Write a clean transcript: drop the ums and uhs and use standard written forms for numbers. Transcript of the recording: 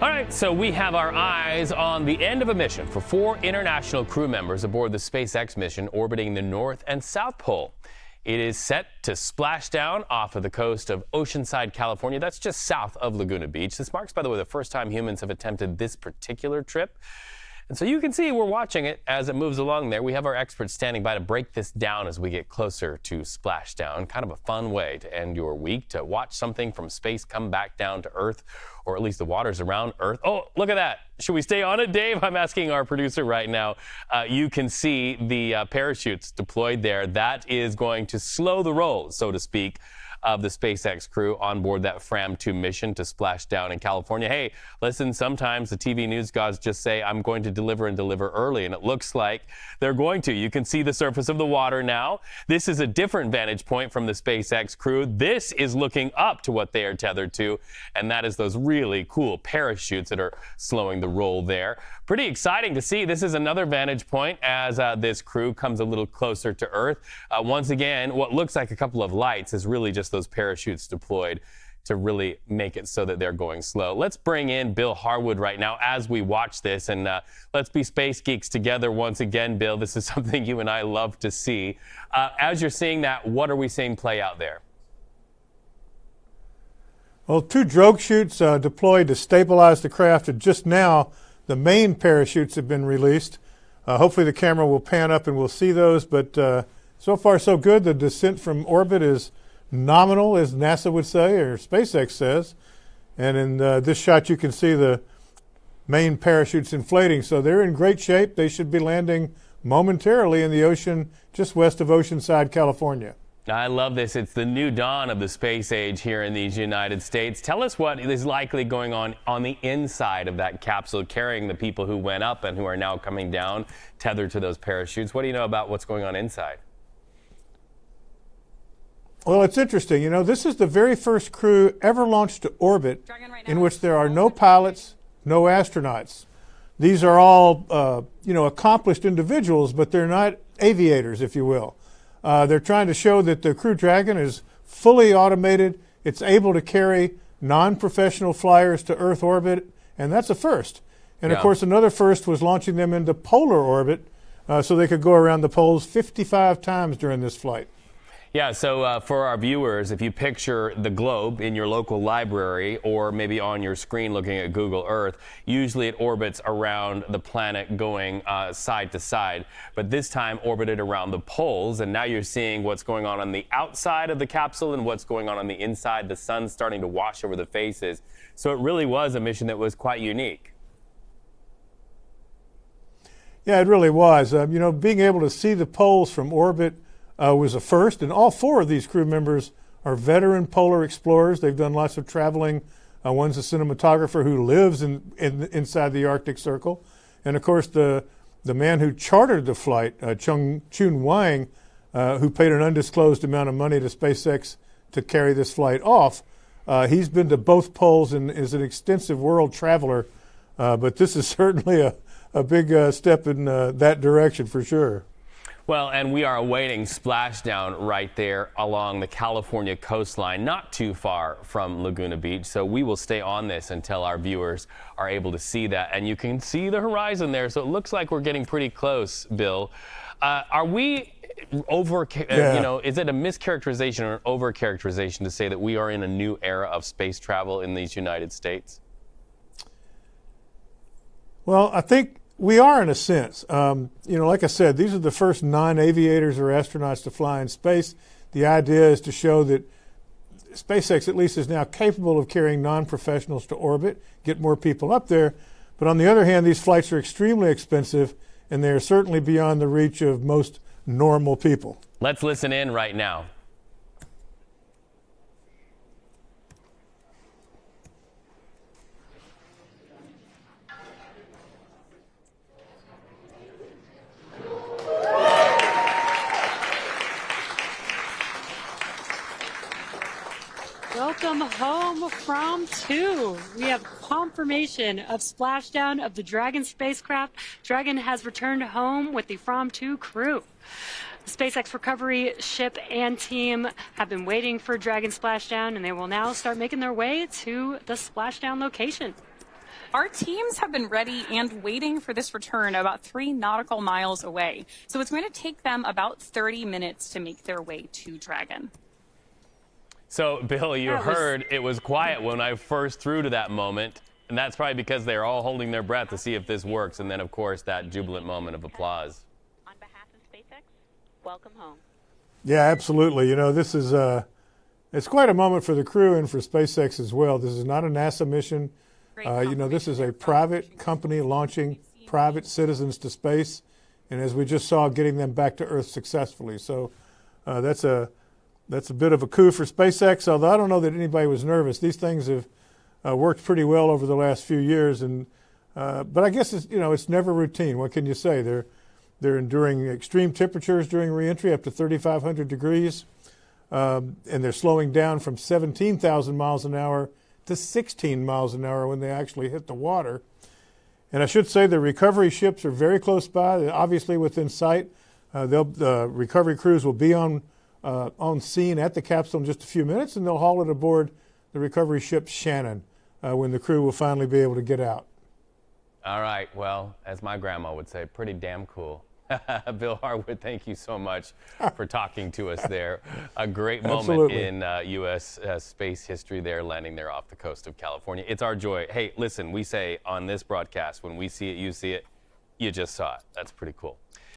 All right, so we have our eyes on the end of a mission for 4 international crew members aboard the SpaceX mission orbiting the North and South Pole. It is set to splash down off of the coast of Oceanside, California. That's just south of Laguna Beach. This marks, by the way, the first time humans have attempted this particular trip. And so you can see we're watching it as it moves along there. We have our experts standing by to break this down as we get closer to splashdown. Kind of a fun way to end your week, to watch something from space come back down to Earth, or at least the waters around Earth. Oh, look at that. Should we stay on it, Dave? I'm asking our producer right now. You can see the parachutes deployed there. That is going to slow the roll, so to speak, of the SpaceX crew on board that Fram2 mission to splash down in California. Hey, listen, sometimes the TV news gods just say, I'm going to deliver and deliver early, and it looks like they're going to. You can see the surface of the water now. This is a different vantage point from the SpaceX crew. This is looking up to what they are tethered to, and that is those really cool parachutes that are slowing the roll there. Pretty exciting to see. This is another vantage point as this crew comes a little closer to Earth. Once again, what looks like a couple of lights is really just those parachutes deployed to really make it so that they're going slow. Let's bring in Bill Harwood right now as we watch this, and let's be space geeks together once again. Bill, this is something you and I love to see. As you're seeing that, what are we seeing play out there? Well, 2 drogue chutes deployed to stabilize the craft, and just now the main parachutes have been released. Hopefully the camera will pan up and we'll see those, but so far so good. The descent from orbit is nominal, as NASA would say, or SpaceX says. And in this shot, you can see the main parachutes inflating. So they're in great shape. They should be landing momentarily in the ocean just west of Oceanside, California. I love this. It's the new dawn of the space age here in these United States. Tell us what is likely going on the inside of that capsule carrying the people who went up and who are now coming down tethered to those parachutes. What do you know about what's going on inside? Well, it's interesting. You know, this is the very first crew ever launched to orbit in which there are no pilots, no astronauts. These are all, accomplished individuals, but they're not aviators, if you will. They're trying to show that the Crew Dragon is fully automated. It's able to carry non-professional flyers to Earth orbit, and that's a first. And of course, another first was launching them into polar orbit so they could go around the poles 55 times during this flight. Yeah, so for our viewers, if you picture the globe in your local library or maybe on your screen looking at Google Earth, usually it orbits around the planet going side to side, but this time orbited around the poles, and now you're seeing what's going on the outside of the capsule and what's going on the inside. The sun's starting to wash over the faces, so it really was a mission that was quite unique. Yeah, it really was. Being able to see the poles from orbit was a first, and all 4 of these crew members are veteran polar explorers. They've done lots of traveling. One's a cinematographer who lives inside the Arctic Circle, and of course the man who chartered the flight, Chun Wang, who paid an undisclosed amount of money to SpaceX to carry this flight off. He's been to both poles and is an extensive world traveler, but this is certainly a big step in that direction for sure. Well, and we are awaiting splashdown right there along the California coastline, not too far from Laguna Beach. So we will stay on this until our viewers are able to see that. And you can see the horizon there. So it looks like we're getting pretty close, Bill. Are we is it a mischaracterization or an overcharacterization to say that we are in a new era of space travel in these United States? Well, I think we are, in a sense. Like I said, these are the first non-aviators or astronauts to fly in space. The idea is to show that SpaceX at least is now capable of carrying non-professionals to orbit, get more people up there. But on the other hand, these flights are extremely expensive, and they are certainly beyond the reach of most normal people. Let's listen in right now. Welcome home, Fram2. We have confirmation of splashdown of the Dragon spacecraft. Dragon has returned home with the Fram2 crew. The SpaceX recovery ship and team have been waiting for Dragon splashdown, and they will now start making their way to the splashdown location. Our teams have been ready and waiting for this return about 3 nautical miles away. So it's going to take them about 30 minutes to make their way to Dragon. So, Bill, you heard it was quiet when I first threw to that moment. And that's probably because they're all holding their breath to see if this works. And then, of course, that jubilant moment of applause. On behalf of SpaceX, welcome home. Yeah, absolutely. You know, this is it's quite a moment for the crew and for SpaceX as well. This is not a NASA mission. You know, this is a private company launching private citizens to space. And as we just saw, getting them back to Earth successfully. So that's a bit of a coup for SpaceX, although I don't know that anybody was nervous. These things have worked pretty well over the last few years, and but I guess it's never routine. What can you say? They're enduring extreme temperatures during reentry, up to 3,500 degrees, and they're slowing down from 17,000 miles an hour to 16 miles an hour when they actually hit the water. And I should say the recovery ships are very close by. They're obviously within sight. The recovery crews will be on scene at the capsule in just a few minutes, and they'll haul it aboard the recovery ship Shannon when the crew will finally be able to get out. All right. Well, as my grandma would say, pretty damn cool. Bill Harwood, thank you so much for talking to us there. A great moment in U.S. space history there, landing there off the coast of California. It's our joy. Hey, listen, we say on this broadcast, when we see it, you just saw it. That's pretty cool.